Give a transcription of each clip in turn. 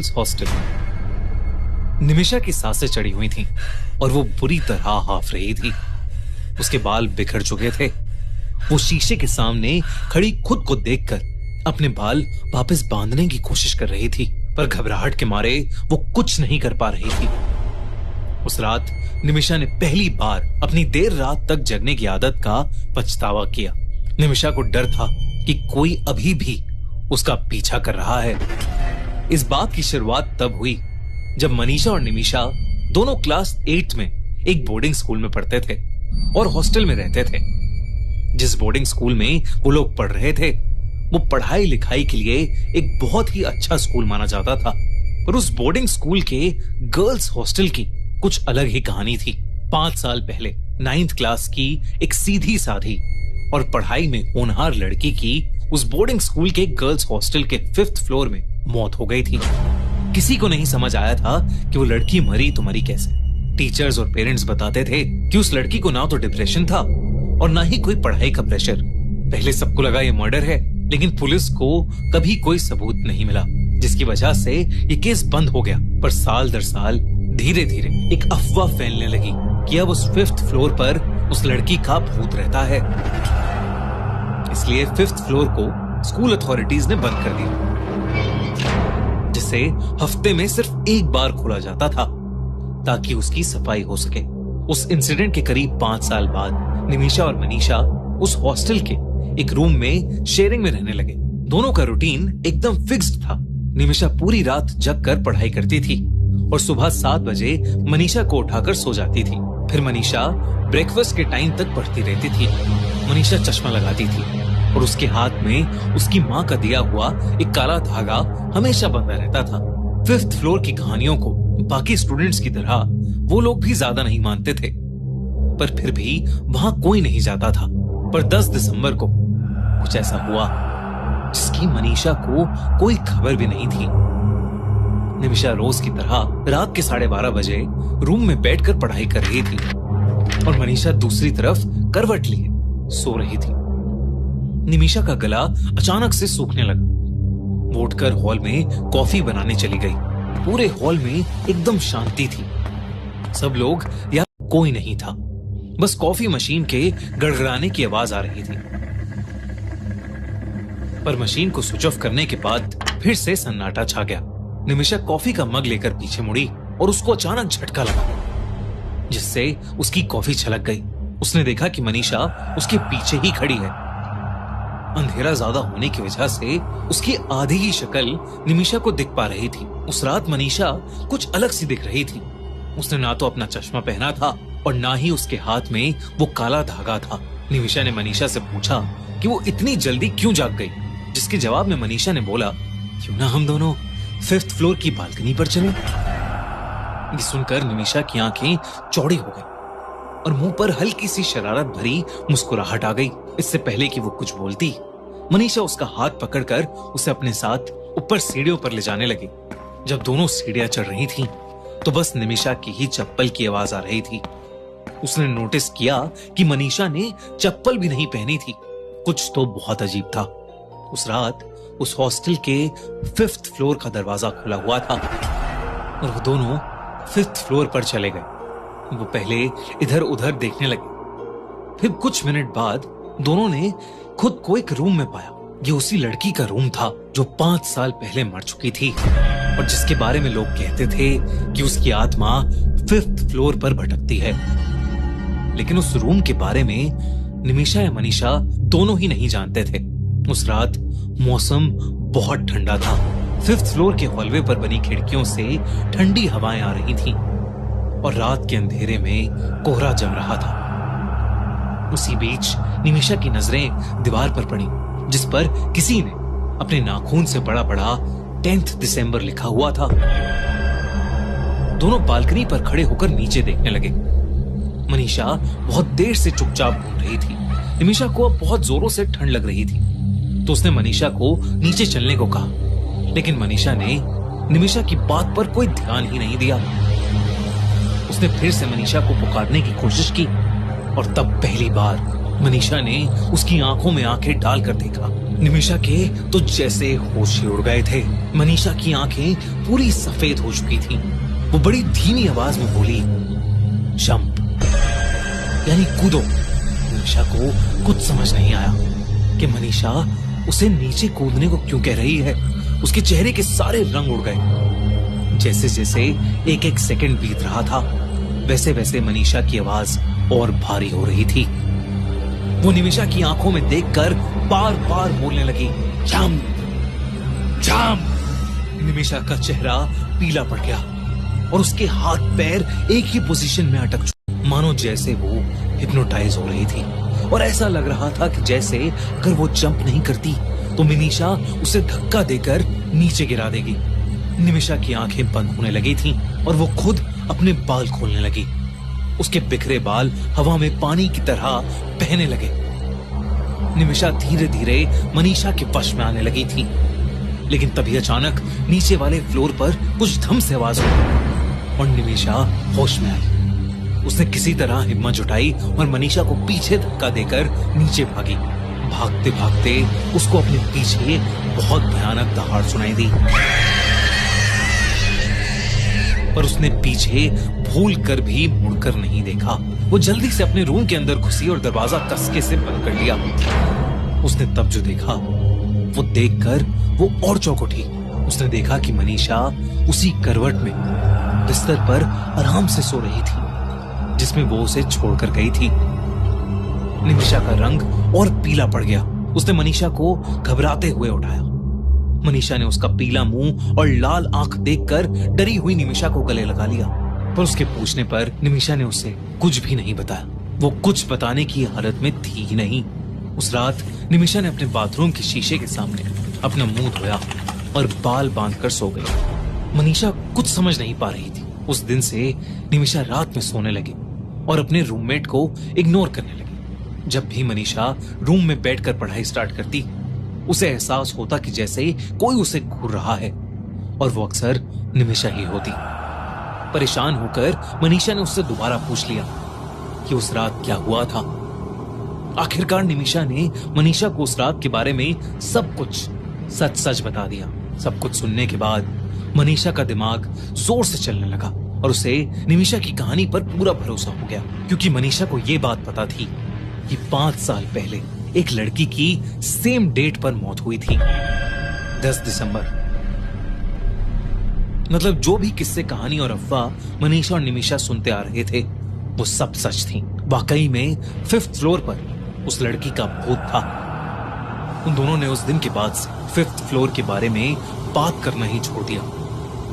Girls hostel. Nimisha की सांसें चढ़ी हुई थीं और वो बुरी तरह हाफ रही थी। उसके बाल बिखर चुके थे। वो शीशे के सामने खड़ी खुद को देखकर अपने बाल वापस बांधने की कोशिश कर रही थी, पर घबराहट के मारे वो कुछ नहीं कर पा रही थी। उस रात निमिषा ने पहली बार अपनी देर रात तक जगने की आदत का पछतावा किया। निमिषा को डर था कि कोई अभी भी उसका पीछा कर रहा है। इस बात की शुरुआत तब हुई जब मनीषा और निमिषा दोनों क्लास 8 में एक बोर्डिंग स्कूल में पढ़ते थे और हॉस्टल में रहते थे। जिस बोर्डिंग स्कूल में वो लोग पढ़ रहे थे वो पढ़ाई लिखाई के लिए एक बहुत ही अच्छा स्कूल माना जाता था, पर उस बोर्डिंग स्कूल के गर्ल्स हॉस्टल की कुछ अलग ही कहानी थी। 5 साल पहले 9th क्लास की एक सीधी साधी और पढ़ाई में होनहार लड़की की उस बोर्डिंग स्कूल के गर्ल्स हॉस्टल के 5th फ्लोर में मौत हो गई थी। किसी को नहीं समझ आया था कि वो लड़की मरी तो मरी कैसे। टीचर्स और पेरेंट्स बताते थे कि उस लड़की को ना तो डिप्रेशन था और ना ही कोई पढ़ाई का प्रेशर। पहले सबको लगा ये मर्डर है, लेकिन पुलिस को कभी कोई सबूत नहीं मिला, जिसकी वजह से ये केस बंद हो गया। पर साल दर साल धीरे धीरे एक अफवाह फैलने लगी कि अब उस 5th फ्लोर पर उस लड़की का भूत रहता है। इसलिए 5th फ्लोर को स्कूल अथॉरिटीज ने बंद कर दिया, जिसे हफ्ते में सिर्फ एक बार खोला जाता था ताकि उसकी सफाई हो सके। उस इंसिडेंट के करीब 5 साल बाद निमिषा और मनीषा उस हॉस्टल के एक रूम में शेयरिंग में रहने लगे। दोनों का रूटीन एकदम फिक्स्ड था। निमिषा पूरी रात जग कर पढ़ाई करती थी और सुबह 7 बजे मनीषा को उठाकर सो जाती थी। फिर मनीषा ब्रेकफास्ट के टाइम तक पढ़ती रहती थी। मनीषा चश्मा लगाती थी और उसके हाथ में उसकी माँ का दिया हुआ एक काला धागा हमेशा बंधा रहता था। 5th फ्लोर की कहानियों को बाकी स्टूडेंट्स की तरह वो लोग भी ज्यादा नहीं मानते थे, पर फिर भी वहां कोई नहीं जाता था। पर 10 दिसंबर को कुछ ऐसा हुआ जिसकी मनीषा को कोई खबर भी नहीं थी। निमिषा रोज की तरह रात के 12:30 बजे रूम में बैठकर पढ़ाई कर रही थी और मनीषा दूसरी तरफ करवट लिए सो रही थी। निमिषा का गला अचानक से सूखने लगा। वो उठकर हॉल में कॉफी बनाने चली गई। पूरे हॉल में एकदम शांति थी। सब लोग या कोई नहीं था, बस कॉफी मशीन के गड़गड़ाने की आवाज आ रही थी। पर मशीन को स्विच ऑफ करने के बाद फिर से सन्नाटा छा गया। निमिषा कॉफी का मग लेकर पीछे मुड़ी और उसको अचानक झटका लगा, जिससे उसकी कॉफी छलक गई। उसने देखा कि मनीषा उसके पीछे ही खड़ी है। अंधेरा ज्यादा होने की वजह से उसकी आधी ही शक्ल निमिषा को दिख पा रही थी। उस रात मनीषा कुछ अलग सी दिख रही थी। उसने ना तो अपना चश्मा पहना था और ना ही उसके हाथ में वो काला धागा था। निमिषा ने मनीषा से पूछा कि वो इतनी जल्दी क्यों जाग गई, जिसके जवाब में मनीषा ने बोला, क्यों ना हम दोनों 5th फ्लोर की बालकनी पर चलें। ये सुनकर निमिषा की आंखें चौड़ी हो गई और मुंह पर हल्की सी शरारत भरी मुस्कुराहट आ गई। इससे पहले कि वो कुछ बोलती, मनीषा उसका हाथ पकड़कर उसे अपने साथ ऊपर सीढ़ियों पर ले जाने लगी। जब दोनों सीढ़ियां चढ़ रही थीं, तो बस निमिषा की ही चप्पल की आवाज आ रही थी। उसने नोटिस किया कि मनीषा ने चप्पल भी नहीं पहनी थी। कुछ तो बहुत अजीब था। उस रात उस हॉस्टल के 5th फ्लोर का दरवाजा खुला हुआ था और वो दोनों 5th फ्लोर पर चले गए। वो पहले इधर उधर देखने लगे। फिर कुछ मिनट बाद दोनों ने खुद को एक रूम में पाया। ये उसी लड़की का रूम था जो 5 साल पहले मर चुकी थी और जिसके बारे में लोग कहते थे कि उसकी आत्मा 5th फ्लोर पर भटकती है। लेकिन उस रूम के बारे में निमिषा या मनीषा दोनों ही नहीं जानते थे। उस रात मौसम बहुत ठंडा था। 5th फ्लोर के हॉलवे पर बनी खिड़कियों से ठंडी हवाएं आ रही थीं और रात के अंधेरे में कोहरा जम रहा था। उसी बीच निमिषा की नजरें दीवार पर पड़ी, जिस पर किसी ने अपने नाखून से बड़ा बड़ा 10th दिसंबर लिखा हुआ था। दोनों बालकनी पर खड़े होकर नीचे देखने लगे। मनीषा बहुत देर से चुपचाप घूम रही थी। निमिषा को अब बहुत जोरों से ठंड लग रही थी, तो उसने मनीषा को नीचे चलने को कहा, लेकिन मनीषा ने निमिषा की बात पर कोई ध्यान ही नहीं दिया। उसने फिर से मनीषा को पुकारने की कोशिश की और तब पहली बार मनीषा ने उसकी आंखों में आंखें डालकर देखा। निमिषा के तो जैसे होश ही उड़ गए थे। मनीषा की आंखें पूरी सफेद हो चुकी थीं। वो बड़ी धीमी आवाज में बोली, जंप, यानी कूदो। निमिषा को कुछ समझ नहीं आया कि मनीषा उसे नीचे कूदने को क्यों कह रही है। उसके चेहरे के सारे रंग उड़ गए। जैसे जैसे एक एक सेकंड बीत रहा था, वैसे वैसे मनीषा की आवाज और भारी हो रही थी। वो निमिषा की आंखों में देखकर बार बार बोलने लगी, जंप, जंप। निमिषा का चेहरा पीला पड़ गया और उसके हाथ पैर एक ही पोजीशन में अटक चुके, मानो जैसे वो हिप्नोटाइज हो रही थी। और ऐसा लग रहा था कि जैसे अगर वो जंप नहीं करती तो मनीषा उसे धक्का देकर नीचे गिरा देगी। निमिषा की आंखें बंद होने लगी थीं और वो खुद अपने बाल खोलने लगी। उसके बिखरे बाल हवा में पानी की तरह बहने लगे। निमिषा धीरे धीरे मनीषा के वश में आने लगी थी। लेकिन तभी अचानक नीचे वाले फ्लोर पर कुछ धम से आवाज हुई और निमिषा होश में आई। उसने किसी तरह हिम्मत जुटाई और मनीषा को पीछे धक्का देकर नीचे भागी। भागते भागते उसको अपने पीछे बहुत भयानक दहाड़ सुनाई दी, पर उसने पीछे भूल कर भी मुड़कर नहीं देखा। वो जल्दी से अपने रूम के अंदर घुसी और दरवाजा कसके से बंद कर लिया। उसने तब जो देखा वो देखकर वो और चौंक उठी। उसने देखा कि मनीषा उसी करवट में बिस्तर पर आराम से सो रही थी जिसमें वो उसे छोड़कर गई थी। निमिषा का रंग और पीला पड़ गया। उसने मनीषा को घबराते हुए उठाया। मनीषा ने उसका पीला मुंह और लाल आंख देखकर डरी हुई निमिषा को गले लगा लिया, पर उसके पूछने पर निमिषा ने उसे कुछ भी नहीं बताया। वो कुछ बताने की हालत में थी ही नहीं। उस रात निमिषा ने अपने बाथरूम के शीशे के सामने अपना मुंह धोया और बाल बांधकर सो गई। मनीषा कुछ समझ नहीं पा रही थी। उस दिन से निमिषा रात में सोने लगी और अपने रूममेट को इग्नोर करने लगी। जब भी मनीषा रूम में बैठकर पढ़ाई स्टार्ट करती, उसे एहसास होता कि जैसे कोई उसे घूर रहा है और वो अक्सर निमिषा ही होती। परेशान होकर मनीषा ने उससे दोबारा पूछ लिया कि उस रात क्या हुआ था। आखिरकार निमिषा ने मनीषा को उस रात के बारे में सब कुछ सच सच बता दिया। सब कुछ सुनने के बाद मनीषा का दिमाग जोर से चलने लगा और उसे निमिषा की कहानी पर पूरा भरोसा हो गया, क्योंकि मनीषा को यह बात पता थी कि 5 साल पहले एक लड़की की सेम डेट पर मौत हुई थी, 10 दिसंबर। मतलब जो भी किस्से, कहानी और अफवाह मनीषा और निमिषा सुनते आ रहे थे वो सब सच थी। वाकई में 5th फ्लोर पर उस लड़की का भूत था। उन दोनों ने उस दिन के बाद से 5th फ्लोर के बारे में बात करना ही छोड़ दिया,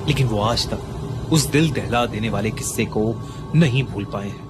लेकिन वो आज तक उस दिल दहला देने वाले किस्से को नहीं भूल पाए हैं।